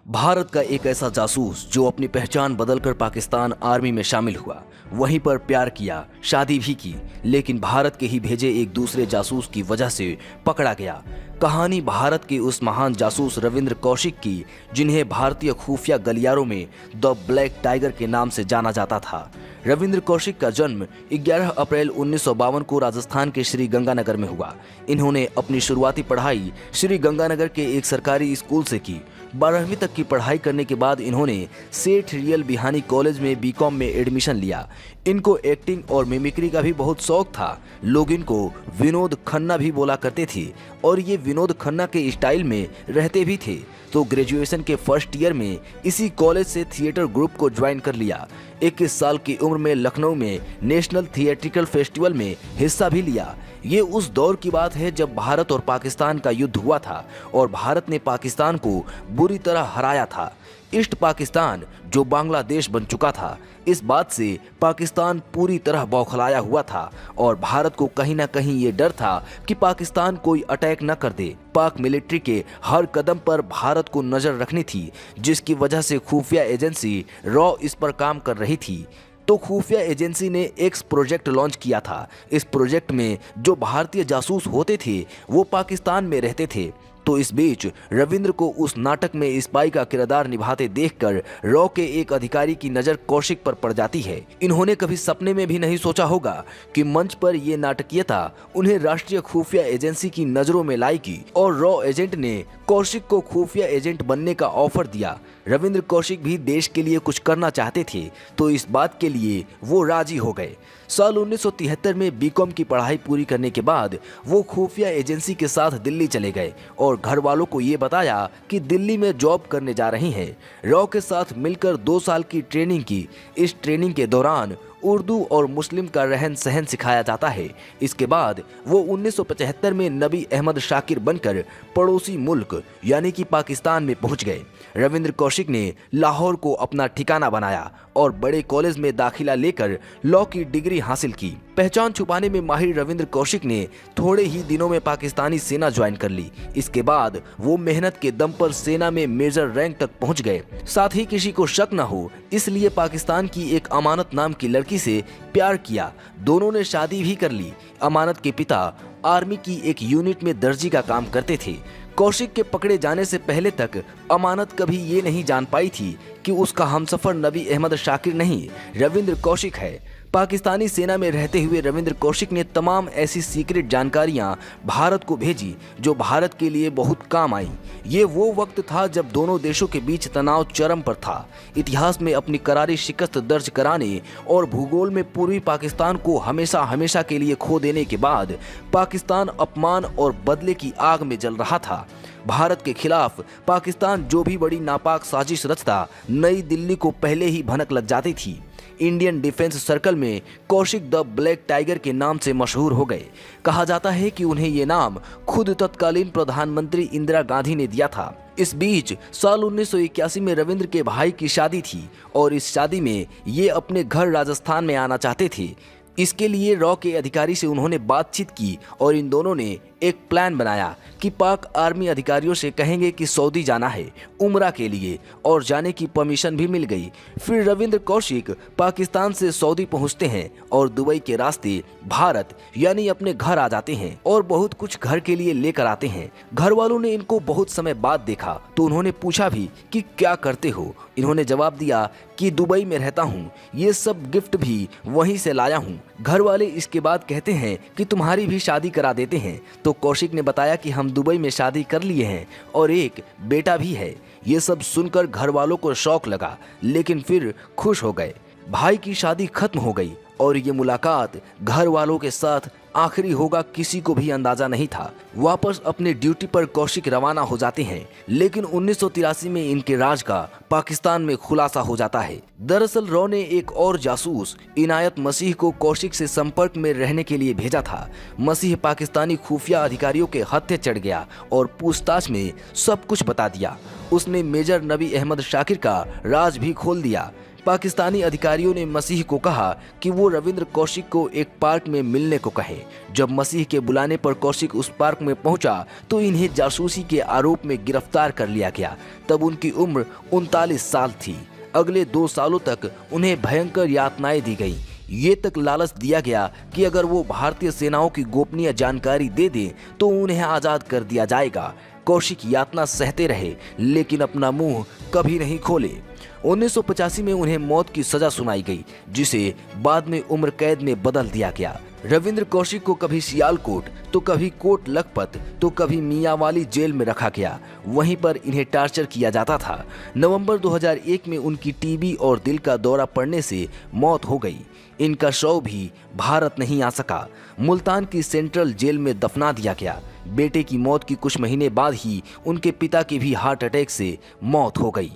भारत का एक ऐसा जासूस जो अपनी पहचान बदलकर पाकिस्तान आर्मी में शामिल हुआ, वहीं पर प्यार किया, शादी भी की, लेकिन भारत के ही भेजे एक दूसरे जासूस की वजह से पकड़ा गया। कहानी भारत के उस महान जासूस रविंद्र कौशिक की, जिन्हें भारतीय खुफिया गलियारों में द ब्लैक टाइगर के नाम से जाना जाता था। रविंद्र कौशिक का जन्म 11 अप्रैल 1952 को राजस्थान के श्री गंगानगर में हुआ। इन्होंने अपनी शुरुआती पढ़ाई श्री गंगानगर के एक सरकारी स्कूल से की। 12वीं तक की पढ़ाई करने के बाद इन्होंने सेठ रियल बिहानी कॉलेज में बीकॉम में एडमिशन लिया। इनको एक्टिंग और मिमिक्री का भी बहुत शौक था। लोग इनको विनोद खन्ना भी बोला करते थे और ये विनोद खन्ना के स्टाइल में रहते भी थे। तो ग्रेजुएशन के फर्स्ट ईयर में इसी कॉलेज से थिएटर ग्रुप को ज्वाइन कर लिया। 21 साल की उम्र में लखनऊ में नेशनल थिएट्रिकल फेस्टिवल में हिस्सा भी लिया। ये उस दौर की बात है जब भारत और पाकिस्तान का युद्ध हुआ था और भारत ने पाकिस्तान को बुरी तरह हराया था। ईस्ट पाकिस्तान जो बांग्लादेश बन चुका था, इस बात से पाकिस्तान पूरी तरह बौखलाया हुआ था और भारत को कहीं ना कहीं ये डर था कि पाकिस्तान कोई अटैक न कर दे। पाक मिलिट्री के हर कदम पर भारत को नजर रखनी थी, जिसकी वजह से खुफिया एजेंसी रॉ इस पर काम कर रही थी। तो खुफिया एजेंसी ने एक्स प्रोजेक्ट लॉन्च किया था। इस प्रोजेक्ट में जो भारतीय जासूस होते थे वो पाकिस्तान में रहते थे। तो इस बीच रविंद्र को उस नाटक में स्पाई का किरदार निभाते देखकर रॉ के एक अधिकारी की नजर कौशिक पर पड़ जाती है। इन्होंने कभी सपने में भी नहीं सोचा होगा कि मंच पर ये नाटकीयता उन्हें राष्ट्रीय खुफिया एजेंसी की नजरों में लाएगी और रॉ एजेंट ने कौशिक को खुफिया एजेंट बनने का ऑफर दिया। रविंद्र कौशिक भी देश के लिए कुछ करना चाहते थे, तो इस बात के लिए वो राजी हो गए। साल 1973 में बीकॉम की पढ़ाई पूरी करने के बाद वो खुफिया एजेंसी के साथ दिल्ली चले गए और घर वालों को ये बताया कि दिल्ली में जॉब करने जा रही हैं। रॉ के साथ मिलकर 2 साल की ट्रेनिंग की। इस ट्रेनिंग के दौरान उर्दू और मुस्लिम का रहन सहन सिखाया जाता है। इसके बाद वो 1975 में नबी अहमद शाकिर बनकर पड़ोसी मुल्क यानी कि पाकिस्तान में पहुंच गए। रविंद्र कौशिक ने लाहौर को अपना ठिकाना बनाया और बड़े कॉलेज में दाखिला लेकर लॉ की डिग्री हासिल की। पहचान छुपाने में माहिर रविंद्र कौशिक ने थोड़े ही दिनों में पाकिस्तानी सेना ज्वाइन कर ली। इसके बाद वो मेहनत के दम पर सेना में मेजर रैंक तक पहुंच गए। साथ ही किसी को शक न हो इसलिए पाकिस्तान की एक अमानत नाम की लड़की से प्यार किया। दोनों ने शादी भी कर ली। अमानत के पिता आर्मी की एक यूनिट में दर्जी का काम करते थे। कौशिक के पकड़े जाने से पहले तक अमानत कभी ये नहीं जान पाई थी कि उसका हमसफर नबी अहमद शाकिर नहीं, रविंद्र कौशिक है। पाकिस्तानी सेना में रहते हुए रविंद्र कौशिक ने तमाम ऐसी सीक्रेट जानकारियां भारत को भेजी जो भारत के लिए बहुत काम आई। ये वो वक्त था जब दोनों देशों के बीच तनाव चरम पर था। इतिहास में अपनी करारी शिकस्त दर्ज कराने और भूगोल में पूर्वी पाकिस्तान को हमेशा हमेशा के लिए खो देने के बाद पाकिस्तान अपमान और बदले की आग में जल रहा था। भारत के खिलाफ पाकिस्तान जो भी बड़ी नापाक साजिश रचता, नई दिल्ली को पहले ही भनक लग जाती थी। इंडियन डिफेंस सर्कल में कौशिक द ब्लैक टाइगर के नाम से मशहूर हो गए। कहा जाता है कि उन्हें ये नाम खुद तत्कालीन प्रधानमंत्री इंदिरा गांधी ने दिया था। इस बीच साल 1981 में रविंद्र के भाई की शादी थी और इस शादी में ये अपने घर राजस्थान में आना चाहते थे। इसके लिए रॉ के अधिकारी से उन्होंने बातचीत की और इन दोनों ने एक प्लान बनाया कि पाक आर्मी अधिकारियों से कहेंगे कि सऊदी जाना है उम्रा के लिए, और जाने की परमिशन भी मिल गई। फिर रविंद्र कौशिक पाकिस्तान से सऊदी पहुंचते हैं और दुबई के रास्ते भारत यानी अपने घर आ जाते हैं और बहुत कुछ घर के लिए लेकर आते हैं। घर वालों ने इनको बहुत समय बाद देखा तो उन्होंने पूछा भी कि क्या करते हो। इन्होंने जवाब दिया कि दुबई में रहता हूँ, ये सब गिफ्ट भी वहीं से लाया हूँ। घर वाले इसके बाद कहते हैं कि तुम्हारी भी शादी करा देते हैं। तो कौशिक ने बताया कि हम दुबई में शादी कर लिए हैं और एक बेटा भी है। ये सब सुनकर घर वालों को शौक लगा, लेकिन फिर खुश हो गए। भाई की शादी खत्म हो गई और ये मुलाकात घर वालों के साथ आखिरी होगा किसी को भी अंदाजा नहीं था। वापस अपने ड्यूटी पर कौशिक रवाना हो जाते हैं, लेकिन 1983 में इनके राज का पाकिस्तान में खुलासा हो जाता है। दरअसल रॉ ने एक और जासूस इनायत मसीह को कौशिक से संपर्क में रहने के लिए भेजा था। मसीह पाकिस्तानी खुफिया अधिकारियों के हत्थे चढ़ गया और पूछताछ में सब कुछ बता दिया। उसने मेजर नबी अहमद शाकिर का राज भी खोल दिया। पाकिस्तानी अधिकारियों ने मसीह को कहा कि वो रविंद्र कौशिक को एक पार्क में मिलने को कहे। जब मसीह के बुलाने पर कौशिक उस पार्क में पहुंचा तो इन्हें जासूसी के आरोप में गिरफ्तार कर लिया गया। तब उनकी उम्र 39 साल थी। अगले 2 सालों तक उन्हें भयंकर यातनाएं दी गई। ये तक लालच दिया गया कि अगर वो भारतीय सेनाओं की गोपनीय जानकारी दे दे तो उन्हें आजाद कर दिया जाएगा। कौशिक यातना सहते रहे लेकिन अपना मुंह कभी नहीं खोले। 1985 में उन्हें मौत की सजा सुनाई गई, जिसे बाद में उम्र कैद में बदल दिया गया। रविंद्र कौशिक को कभी सियालकोट तो कभी कोट लखपत तो कभी मियांवाली जेल में रखा गया। वहीं पर इन्हें टार्चर किया जाता था। नवंबर 2001 में उनकी टीबी और दिल का दौरा पड़ने से मौत हो गई। इनका शव भी भारत नहीं आ सका। मुल्तान की सेंट्रल जेल में दफना दिया गया। बेटे की मौत की कुछ महीने बाद ही उनके पिता की भी हार्ट अटैक से मौत हो गई।